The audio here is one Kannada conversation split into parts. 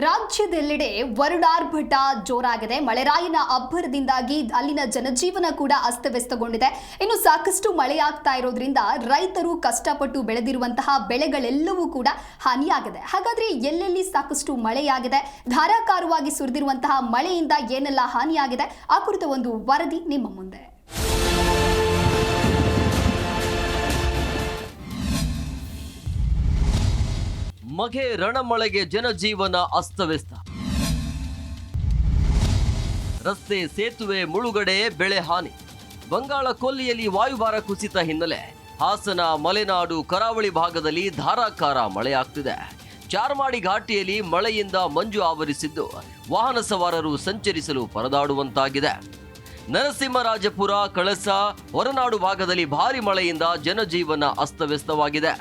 ರಾಜ್ಯದೆಲ್ಲೆಡೆ ವರುಣಾರ್ಭಟ ಜೋರಾಗಿದೆ. ಮಳೆರಾಯನ ಅಬ್ಬರದಿಂದಾಗಿ ಅಲ್ಲಿನ ಜನಜೀವನ ಕೂಡ ಅಸ್ತವ್ಯಸ್ತಗೊಂಡಿದೆ. ಇನ್ನು ಸಾಕಷ್ಟು ಮಳೆಯಾಗ್ತಾ ಇರೋದ್ರಿಂದ ರೈತರು ಕಷ್ಟಪಟ್ಟು ಬೆಳೆದಿರುವಂತಹ ಬೆಳೆಗಳೆಲ್ಲವೂ ಕೂಡ ಹಾನಿಯಾಗಿದೆ. ಹಾಗಾದ್ರೆ ಎಲ್ಲೆಲ್ಲಿ ಸಾಕಷ್ಟು ಮಳೆಯಾಗಿದೆ, ಧಾರಾಕಾರವಾಗಿ ಸುರಿದಿರುವಂತಹ ಮಳೆಯಿಂದ ಏನೆಲ್ಲ ಹಾನಿಯಾಗಿದೆ, ಆ ಕುರಿತ ಒಂದು ವರದಿ ನಿಮ್ಮ ಮುಂದೆ. ಮಗೆ ರಣಮಳೆಗೆ ಜನಜೀವನ ಅಸ್ತವ್ಯಸ್ತ. ರಸ್ತೆ ಸೇತುವೆ ಮುಳುಗಡೆ, ಬೆಳೆ ಹಾನಿ. ಬಂಗಾಳ ಕೊಲ್ಲಿಯಲ್ಲಿ ವಾಯುಭಾರ ಕುಸಿತ ಹಿನ್ನೆಲೆ ಹಾಸನ, ಮಲೆನಾಡು, ಕರಾವಳಿ ಭಾಗದಲ್ಲಿ ಧಾರಾಕಾರ ಮಳೆಯಾಗ್ತಿದೆ. ಚಾರ್ಮಾಡಿ ಘಾಟಿಯಲ್ಲಿ ಮಳೆಯಿಂದ ಮಂಜು ಆವರಿಸಿದ್ದು ವಾಹನ ಸವಾರರು ಸಂಚರಿಸಲು ಪರದಾಡುವಂತಾಗಿದೆ. ನರಸಿಂಹರಾಜಪುರ, ಕಳಸ, ಹೊರನಾಡು ಭಾಗದಲ್ಲಿ ಭಾರಿ ಮಳೆಯಿಂದ ಜನಜೀವನ ಅಸ್ತವ್ಯಸ್ತವಾಗಿದೆ.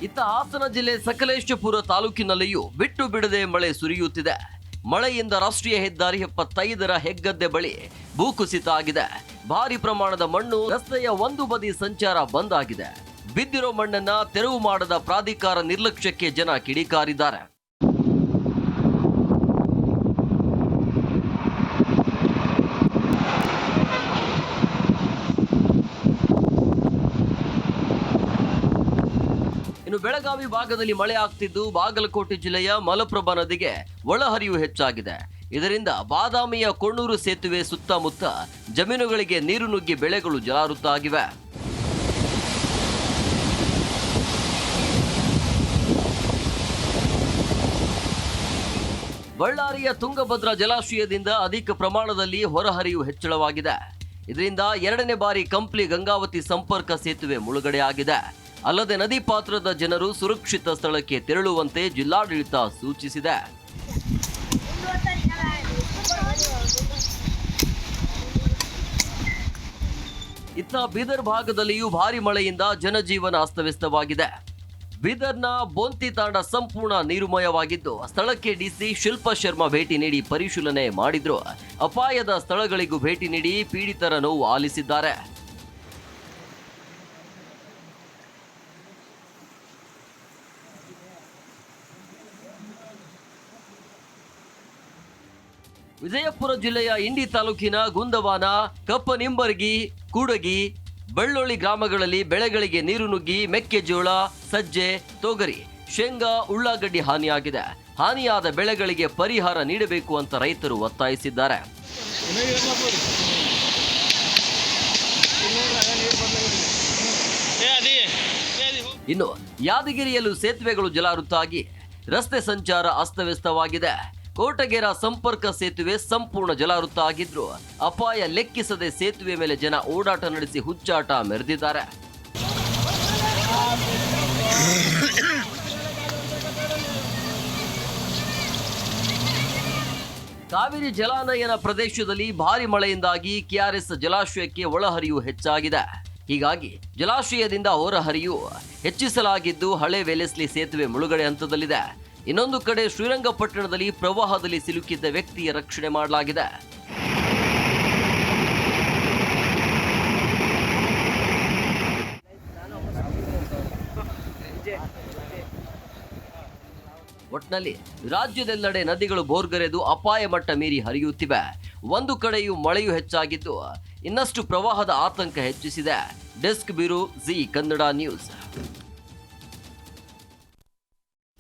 ಇತ್ತ ಹಾಸನ ಜಿಲ್ಲೆ ಸಕಲೇಶಪುರ ತಾಲೂಕಿನಲ್ಲಿಯೂ ಬಿಟ್ಟು ಬಿಡದೆ ಮಳೆ ಸುರಿಯುತ್ತಿದೆ. ಮಳೆಯಿಂದ ರಾಷ್ಟ್ರೀಯ ಹೆದ್ದಾರಿ 75ರ ಹೆಗ್ಗದ್ದೆ ಬಳಿ ಭೂಕುಸಿತ ಆಗಿದೆ. ಭಾರಿ ಪ್ರಮಾಣದ ಮಣ್ಣು ರಸ್ತೆಯ ಒಂದು ಬದಿ ಸಂಚಾರ ಬಂದ್ ಆಗಿದೆ. ಬಿದ್ದಿರೋ ಮಣ್ಣನ್ನ ತೆರವು ಮಾಡದ ಪ್ರಾಧಿಕಾರ ನಿರ್ಲಕ್ಷ್ಯಕ್ಕೆ ಜನ ಕಿಡಿಕಾರಿದ್ದಾರೆ. ಇನ್ನು ಬೆಳಗಾವಿ ಭಾಗದಲ್ಲಿ ಮಳೆ ಆಗ್ತಿದ್ದು ಬಾಗಲಕೋಟೆ ಜಿಲ್ಲೆಯ ಮಲಪ್ರಭಾ ನದಿಗೆ ಒಳಹರಿವು ಹೆಚ್ಚಾಗಿದೆ. ಇದರಿಂದ ಬಾದಾಮಿಯ ಕೊಣ್ಣೂರು ಸೇತುವೆ ಸುತ್ತಮುತ್ತ ಜಮೀನುಗಳಿಗೆ ನೀರು ನುಗ್ಗಿ ಬೆಳೆಗಳು ಜಲಾವೃತವಾಗಿವೆ. ಬಳ್ಳಾರಿಯ ತುಂಗಭದ್ರಾ ಜಲಾಶಯದಿಂದ ಅಧಿಕ ಪ್ರಮಾಣದಲ್ಲಿ ಹೊರಹರಿವು ಹೆಚ್ಚಳವಾಗಿದೆ. ಇದರಿಂದ ಎರಡನೇ ಬಾರಿ ಕಂಪ್ಲಿ ಗಂಗಾವತಿ ಸಂಪರ್ಕ ಸೇತುವೆ ಮುಳುಗಡೆಯಾಗಿದೆ. ಅಲ್ಲದೆ ನದಿ ಪಾತ್ರದ ಜನರು ಸುರಕ್ಷಿತ ಸ್ಥಳಕ್ಕೆ ತೆರಳುವಂತೆ ಜಿಲ್ಲಾಡಳಿತ ಸೂಚಿಸಿದೆ. ಇತ್ತ ಬೀದರ್ ಭಾಗದಲ್ಲಿಯೂ ಭಾರಿ ಮಳೆಯಿಂದ ಜನಜೀವನ ಅಸ್ತವ್ಯಸ್ತವಾಗಿದೆ. ಬೀದರ್ನ ಬೋಂತಿ ತಾಂಡ ಸಂಪೂರ್ಣ ನೀರುಮಯವಾಗಿದ್ದು ಸ್ಥಳಕ್ಕೆ ಡಿಸಿ ಶಿಲ್ಪಾ ಶರ್ಮಾ ಭೇಟಿ ನೀಡಿ ಪರಿಶೀಲನೆ ಮಾಡಿದ್ರು. ಅಪಾಯದ ಸ್ಥಳಗಳಿಗೂ ಭೇಟಿ ನೀಡಿ ಪೀಡಿತರ ನೋವು ಆಲಿಸಿದ್ದಾರೆ. ವಿಜಯಪುರ ಜಿಲ್ಲೆಯ ಇಂಡಿ ತಾಲೂಕಿನ ಗುಂದವಾನ, ಕಪ್ಪನಿಂಬರ್ಗಿ, ಕೂಡಗಿ, ಬೆಳ್ಳೊಳ್ಳಿ ಗ್ರಾಮಗಳಲ್ಲಿ ಬೆಳೆಗಳಿಗೆ ನೀರು ನುಗ್ಗಿ ಮೆಕ್ಕೆಜೋಳ, ಸಜ್ಜೆ, ತೊಗರಿ, ಶೇಂಗಾ, ಉಳ್ಳಾಗಡ್ಡಿ ಹಾನಿಯಾಗಿದೆ. ಹಾನಿಯಾದ ಬೆಳೆಗಳಿಗೆ ಪರಿಹಾರ ನೀಡಬೇಕು ಅಂತ ರೈತರು ಒತ್ತಾಯಿಸಿದ್ದಾರೆ. ಇನ್ನು ಯಾದಗಿರಿಯಲ್ಲೂ ಸೇತುವೆಗಳು ಜಲಾವೃತವಾಗಿ ರಸ್ತೆ ಸಂಚಾರ ಅಸ್ತವ್ಯಸ್ತವಾಗಿದೆ. ಕೋಟಗೆರ ಸಂಪರ್ಕ ಸೇತುವೆ ಸಂಪೂರ್ಣ ಜಲಾವೃತ ಆಗಿದ್ರು ಅಪಾಯ ಲೆಕ್ಕಿಸದೆ ಸೇತುವೆ ಮೇಲೆ ಜನ ಓಡಾಟ ನಡೆಸಿ ಹುಚ್ಚಾಟ ಮೆರೆದಿದ್ದಾರೆ. ಕಾವೇರಿ ಜಲಾನಯನ ಪ್ರದೇಶದಲ್ಲಿ ಭಾರಿ ಮಳೆಯಿಂದಾಗಿ ಕೆಆರ್ಎಸ್ ಜಲಾಶಯಕ್ಕೆ ಒಳಹರಿವು ಹೆಚ್ಚಾಗಿದೆ. ಹೀಗಾಗಿ ಜಲಾಶಯದಿಂದ ಹೊರಹರಿವು ಹೆಚ್ಚಿಸಲಾಗಿದ್ದು ಹಳೆ ವೆಲೆಸ್ಲಿ ಸೇತುವೆ ಮುಳುಗಡೆ ಹಂತದಲ್ಲಿದೆ. ಇನ್ನೊಂದು ಕಡೆ ಶ್ರೀರಂಗಪಟ್ಟಣದಲ್ಲಿ ಪ್ರವಾಹದಲ್ಲಿ ಸಿಲುಕಿದ್ದ ವ್ಯಕ್ತಿಯ ರಕ್ಷಣೆ ಮಾಡಲಾಗಿದೆ. ಒಟ್ನಲ್ಲಿ ರಾಜ್ಯದೆಲ್ಲೆಡೆ ನದಿಗಳು ಬೋರ್ಗರೆದು ಅಪಾಯ ಮಟ್ಟ ಮೀರಿ ಹರಿಯುತ್ತಿವೆ. ಒಂದು ಕಡೆಯೂ ಮಳೆಯೂ ಹೆಚ್ಚಾಗಿದ್ದು ಇನ್ನಷ್ಟು ಪ್ರವಾಹದ ಆತಂಕ ಹೆಚ್ಚಿಸಿದೆ. Desk bureau, G Kannada news.